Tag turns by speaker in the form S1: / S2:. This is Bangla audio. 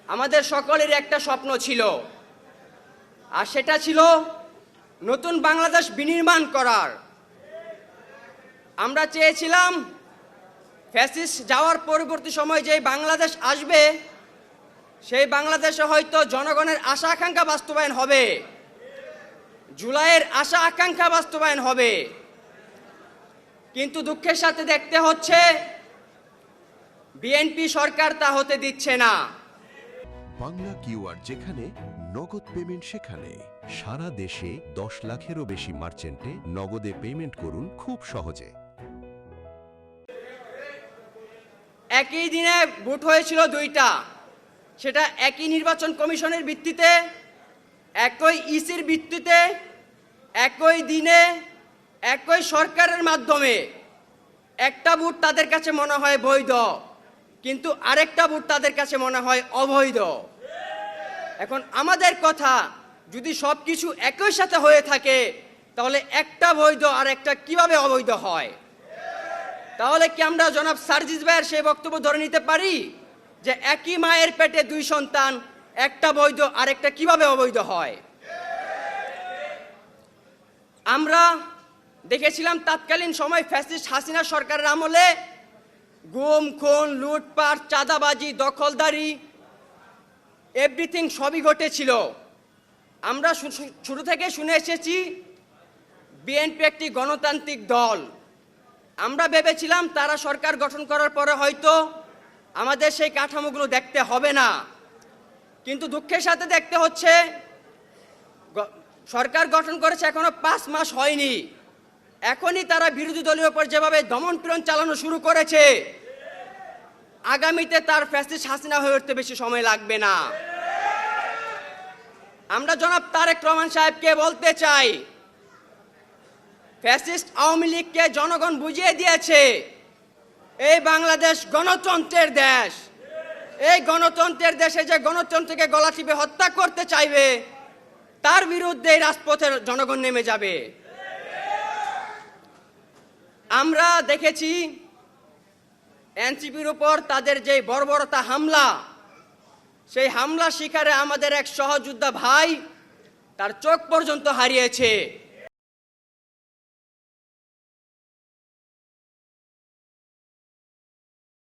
S1: আমাদের সকলের একটা স্বপ্ন ছিল, আর সেটা ছিল নতুন বাংলাদেশ বিনির্মাণ করার। আমরা চেয়েছিলাম ফ্যাসিস্ট যাওয়ার পরবর্তী সময় যে বাংলাদেশ আসবে, সেই বাংলাদেশে হয়তো জনগণের আশা আকাঙ্ক্ষা বাস্তবায়ন হবে, জুলাইয়ের আশা আকাঙ্ক্ষা বাস্তবায়ন হবে। কিন্তু দুঃখের সাথে দেখতে হচ্ছে বিএনপি সরকার তা হতে দিচ্ছে না।
S2: বাংলা কিউআর যেখানে নগদ পেমেন্ট সেখানে। সারা দেশে 10 লাখেরও বেশি মার্চেন্টে নগদে পেমেন্ট করুন খুব সহজে।
S1: একই দিনে ভোট হয়েছিল দুইটা, সেটা একই নির্বাচন কমিশনের ভিত্তিতে, একই ইসির ভিত্তিতে, একই দিনে, একই সরকারের মাধ্যমে। একটা ভোট তাদের কাছে মনে হয় বৈধ, কিন্তু আরেকটা ভোট তাদের কাছে মনে হয় অবৈধ। এখন আমাদের কথা, যদি সব কিছু একই সাথে হয়ে থাকে তাহলে একটা বৈধ আর একটা কিভাবে অবৈধ হয়? তাহলে কি আমরা জনাব সার্জিস ভাইয়ের সেই বক্তব্য ধরে নিতে পারি যে একই মায়ের পেটে দুই সন্তান, একটা বৈধ আর একটা কিভাবে অবৈধ হয়? আমরা দেখেছিলাম তৎকালীন সময় ফ্যাসিস্ট হাসিনা সরকারের আমলে গুম, খুন, লুটপাট, চাঁদাবাজি, দখলদারি, এভরিথিং সবই ঘটেছিল। আমরা শুরু থেকে শুনে এসেছি বিএনপি একটি গণতান্ত্রিক দল। আমরা ভেবেছিলাম তারা সরকার গঠন করার পরে হয়তো আমাদের সেই কাঠামোগুলো দেখতে হবে না, কিন্তু দুঃখের সাথে দেখতে হচ্ছে সরকার গঠন করেছে এখনো 5 মাস হয়নি, এখনই তারা বিরোধী দলীয় উপর যেভাবে দমন-পীড়ন চালানো শুরু করেছে, আগামীতে তার ফ্যাসিস্ট হাসিনা হয়ে উঠতে বেশি সময় লাগবে না। আমরা জনাব তারেক রহমান সাহেবকে বলতে চাই, ফ্যাসিস্ট আওয়ামী লীগকে জনগণ বুঝিয়ে দিয়েছে এই বাংলাদেশ গণতন্ত্রের দেশ। এই গণতন্ত্রের দেশে যে গণতন্ত্রকে গলা টিপে হত্যা করতে চাইবে, তার বিরুদ্ধে রাজপথে জনগণ নেমে যাবে। আমরা দেখেছি এনসিপির উপর তাদের যে বর্বরতা হামলা, সেই হামলা শিকারে আমাদের এক সহযোদ্ধা ভাই তার চোখ পর্যন্ত হারিয়েছে।